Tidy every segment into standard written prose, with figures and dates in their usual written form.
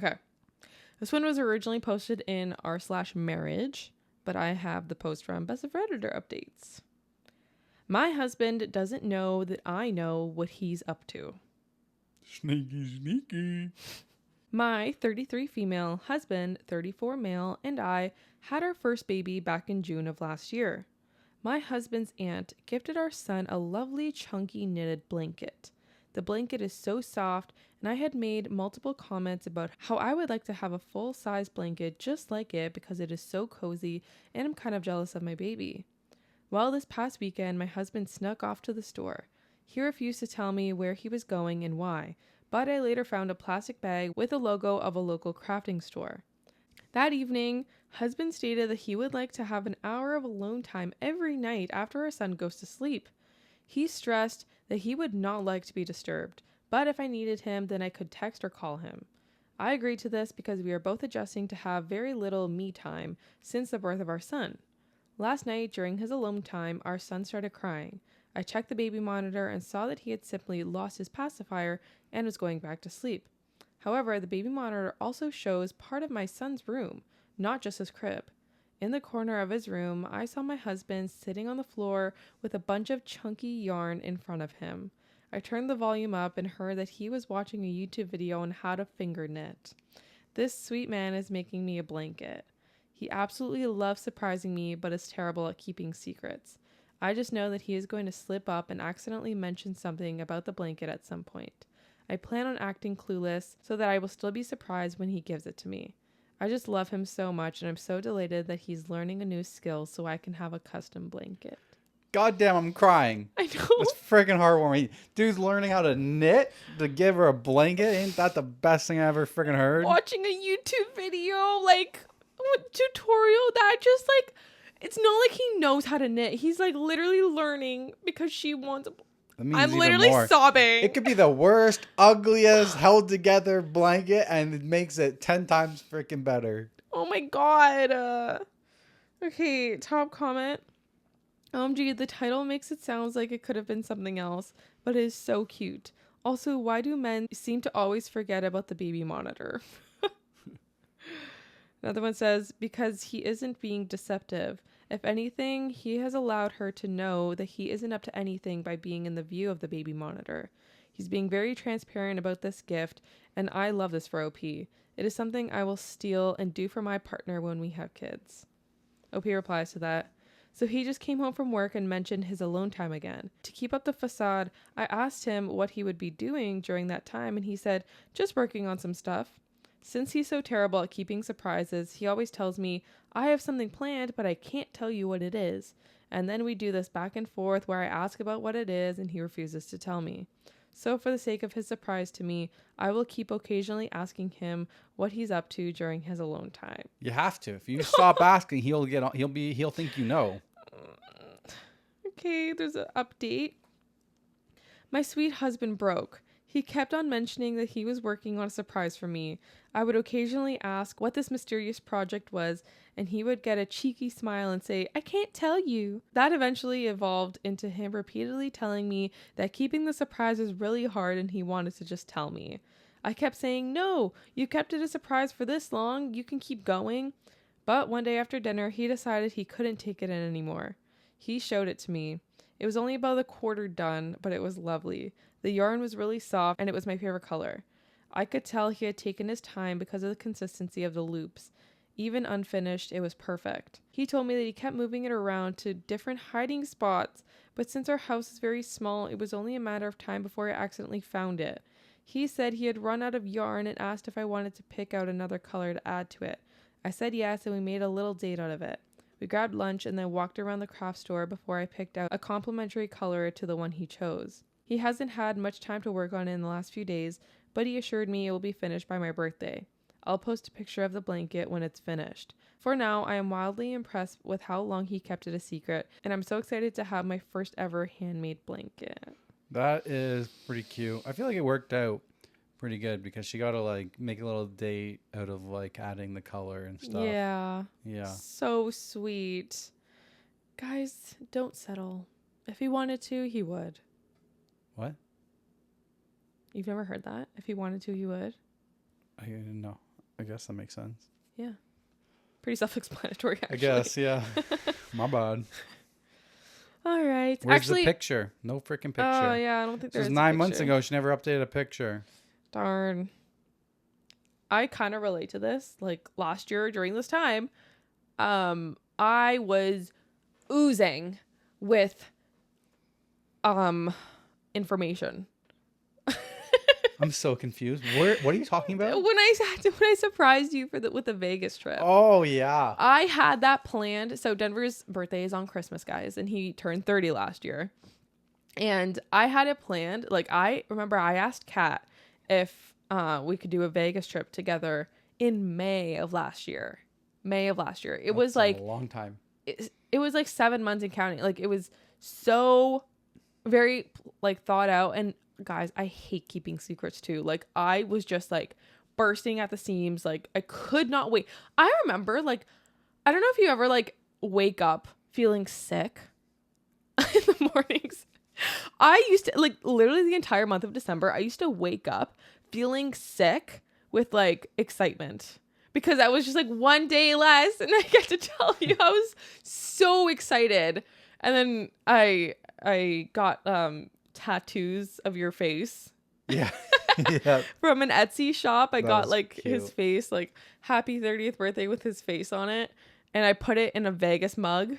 Okay. This one was originally posted in r/marriage, but I have the post from Best of Redditor updates. My husband doesn't know that I know what he's up to. Sneaky. My 33 female husband, 34 male, and I had our first baby back in June of last year. My husband's aunt gifted our son a lovely chunky knitted blanket. The blanket is so soft, and I had made multiple comments about how I would like to have a full-size blanket just like it because it is so cozy, and I'm kind of jealous of my baby. Well, this past weekend, my husband snuck off to the store. He refused to tell me where he was going and why, but I later found a plastic bag with a logo of a local crafting store. That evening, husband stated that he would like to have an hour of alone time every night after our son goes to sleep. He stressed that he would not like to be disturbed, but if I needed him, then I could text or call him. I agreed to this because we are both adjusting to have very little me time since the birth of our son. Last night, during his alone time, our son started crying. I checked the baby monitor and saw that he had simply lost his pacifier and was going back to sleep. However, the baby monitor also shows part of my son's room, not just his crib. In the corner of his room, I saw my husband sitting on the floor with a bunch of chunky yarn in front of him. I turned the volume up and heard that he was watching a YouTube video on how to finger knit. This sweet man is making me a blanket. He absolutely loves surprising me, but is terrible at keeping secrets. I just know that he is going to slip up and accidentally mention something about the blanket at some point. I plan on acting clueless so that I will still be surprised when he gives it to me. I just love him so much, and I'm so delighted that he's learning a new skill so I can have a custom blanket. Goddamn, I'm crying. I know. It's freaking heartwarming. Dude's learning how to knit to give her a blanket. Ain't that the best thing I ever freaking heard? Watching a YouTube video, tutorial that just, it's not like he knows how to knit. He's, literally learning because she wants I'm literally sobbing. It could be the worst, ugliest, held together blanket, and it makes it 10 times freaking better. Oh my god. Okay, top comment. OMG, the title makes it sound like it could have been something else, but it is so cute. Also, why do men seem to always forget about the baby monitor? Another one says, because he isn't being deceptive. If anything, he has allowed her to know that he isn't up to anything by being in the view of the baby monitor. He's being very transparent about this gift, and I love this for OP. It is something I will steal and do for my partner when we have kids. OP replies to that. So he just came home from work and mentioned his alone time again. To keep up the facade, I asked him what he would be doing during that time, and he said, just working on some stuff. Since he's so terrible at keeping surprises, he always tells me, I have something planned, but I can't tell you what it is. And then we do this back and forth where I ask about what it is and he refuses to tell me. So for the sake of his surprise to me, I will keep occasionally asking him what he's up to during his alone time. You have to. If you stop asking, he'll think you know. Okay, there's an update. My sweet husband broke. He kept on mentioning that he was working on a surprise for me. I would occasionally ask what this mysterious project was, and he would get a cheeky smile and say, I can't tell you. That eventually evolved into him repeatedly telling me that keeping the surprise is really hard and he wanted to just tell me. I kept saying, no, you kept it a surprise for this long, you can keep going. But one day after dinner, he decided he couldn't take it in anymore. He showed it to me. It was only about a quarter done, but it was lovely. The yarn was really soft, and it was my favorite color. I could tell he had taken his time because of the consistency of the loops. Even unfinished, it was perfect. He told me that he kept moving it around to different hiding spots, but since our house is very small, it was only a matter of time before I accidentally found it. He said he had run out of yarn and asked if I wanted to pick out another color to add to it. I said yes, and we made a little date out of it. We grabbed lunch and then walked around the craft store before I picked out a complementary color to the one he chose. He hasn't had much time to work on it in the last few days, but he assured me it will be finished by my birthday. I'll post a picture of the blanket when it's finished. For now, I am wildly impressed with how long he kept it a secret, and I'm so excited to have my first ever handmade blanket. That is pretty cute. I feel like it worked out pretty good because she got to make a little date out of adding the color and stuff. Yeah. Yeah. So sweet. Guys, don't settle. If he wanted to, he would. What? You've never heard that? If he wanted to, he would? I didn't know. I guess that makes sense. Yeah. Pretty self-explanatory, actually. I guess, yeah. My bad. All right. Where's the picture? No freaking picture. Oh, yeah. I don't think This was 9 months ago. She never updated a picture. Darn. I kind of relate to this. Like last year during this time, I was oozing with information. I'm so confused. What are you talking about? When I surprised you with the Vegas trip. Oh yeah. I had that planned. So Denver's birthday is on Christmas, guys, and he turned 30 last year. And I had it planned. Like I remember I asked Kat if we could do a Vegas trip together in May of last year. It was like a long time. It was like 7 months and counting. Like it was so very like thought out. And guys, I hate keeping secrets too. Like I was just like bursting at the seams. Like I could not wait. I remember like, I don't know if you ever like wake up feeling sick in the mornings. I used to like literally the entire month of December, I used to wake up feeling sick with like excitement because I was just like one day less and I get to tell you I was so excited. And then I got tattoos of your face. Yeah. Yeah. From an Etsy shop. I got like cute. his face, like happy 30th birthday with his face on it. And I put it in a Vegas mug.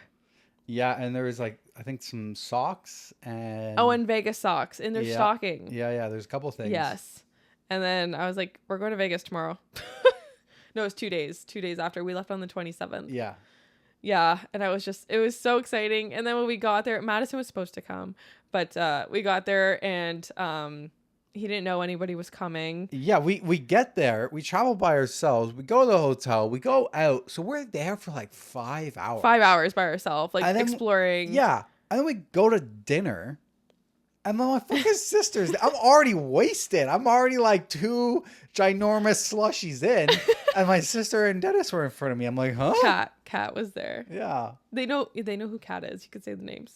Yeah, and there was like I think some socks and and Vegas socks in their stocking. Yeah, there's a couple things. Yes. And then I was like, we're going to Vegas tomorrow. No, it was 2 days. 2 days after. We left on the 27th. Yeah. Yeah. And it was so exciting. And then when we got there, Madison was supposed to come. But we got there and he didn't know anybody was coming. Yeah, we get there. We travel by ourselves. We go to the hotel. We go out. So we're there for like 5 hours. 5 hours by ourselves, like And then, exploring. Yeah. And then we go to dinner. And then my fucking sister's there. I'm already wasted. I'm already like 2 ginormous slushies in. And my sister and Dennis were in front of me. I'm like, huh? Kat was there. Yeah. They know who Kat is. You could say the names.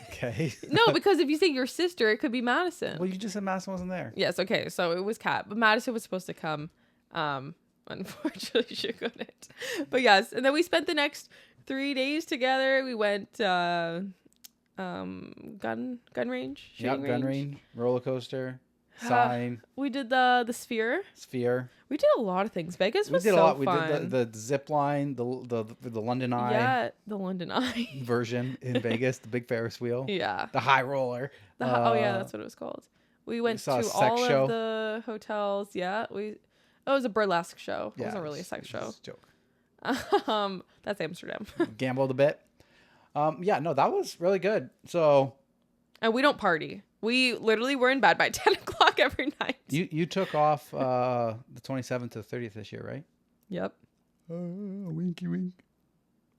Okay. No, because if you say your sister, it could be Madison. Well, you just said Madison wasn't there. Yes, okay. So it was Kat. But Madison was supposed to come. Unfortunately, she couldn't. But yes. And then we spent the next 3 days together. We went gun range. Yep, gun range, roller coaster, sign. We did the sphere. We did a lot of things. Vegas was so fun. We did the zip line, the London Eye. Yeah, the London Eye version in Vegas, the big Ferris wheel. Yeah. The high roller. Oh yeah, that's what it was called. We went to all of the hotels. Yeah, it was a burlesque show. It wasn't really a sex show. It's a joke. That's Amsterdam. Gambled a bit. Yeah, no, that was really good. So. And we don't party. We literally were in bed by 10 o'clock every night. You took off the 27th to the 30th this year, right? Yep. Winky wink.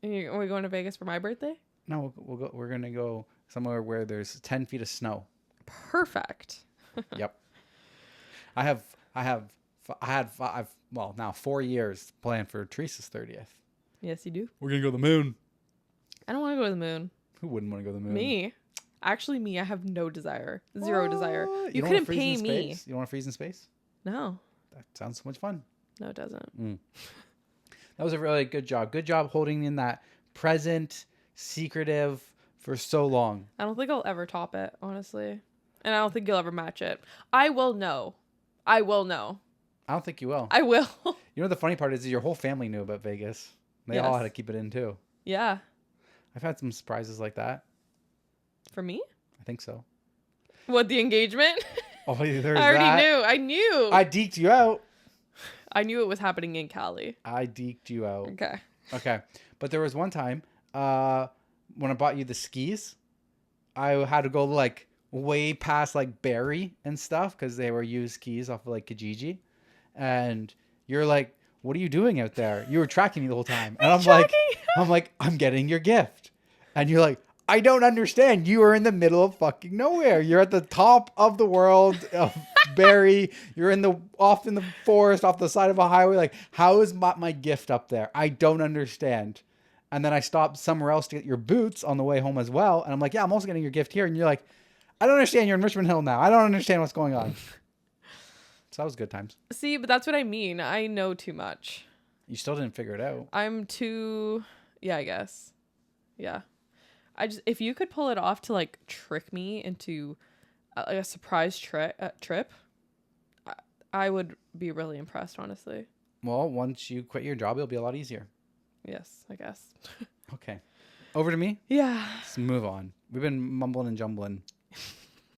Are we going to Vegas for my birthday? No, we'll go. We're gonna go somewhere where there's 10 feet of snow. Perfect. Yep. I had 4 years planned for Teresa's 30th. Yes, you do. We're gonna go to the moon. I don't want to go to the moon. Who wouldn't want to go to the moon? Me. Actually, me. I have no desire. Zero desire. You don't couldn't wanna freeze pay in me. space? You don't want to freeze in space? No. That sounds so much fun. No, it doesn't. That was a really good job. Good job holding in that present, secretive for so long. I don't think I'll ever top it, honestly. And I don't think you'll ever match it. I will know. I don't think you will. I will. You know the funny part is your whole family knew about Vegas. They all had to keep it in too. Yeah. I've had some surprises like that. For me? I think so. What, the engagement? Oh, there's I already knew. I knew. I deked you out. I knew it was happening in Cali. I deked you out. Okay. But there was one time when I bought you the skis, I had to go like way past like Barrie and stuff because they were used skis off of like Kijiji. And you're like, what are you doing out there? You were tracking me the whole time. And I'm like, I'm getting your gift. And you're like, I don't understand. You are in the middle of fucking nowhere. You're at the top of the world of Barrie. You're off in the forest, off the side of a highway. Like, how is my gift up there? I don't understand. And then I stopped somewhere else to get your boots on the way home as well. And I'm like, yeah, I'm also getting your gift here. And you're like, I don't understand. You're in Richmond Hill now. I don't understand what's going on. So that was good times. See, but that's what I mean. I know too much. You still didn't figure it out. I'm too, yeah, I guess. Yeah. If you could pull it off to like trick me into a surprise trip, I would be really impressed, honestly. Well, once you quit your job, it'll be a lot easier. Yes, I guess. Okay. Over to me. Yeah. Let's move on. We've been mumbling and jumbling.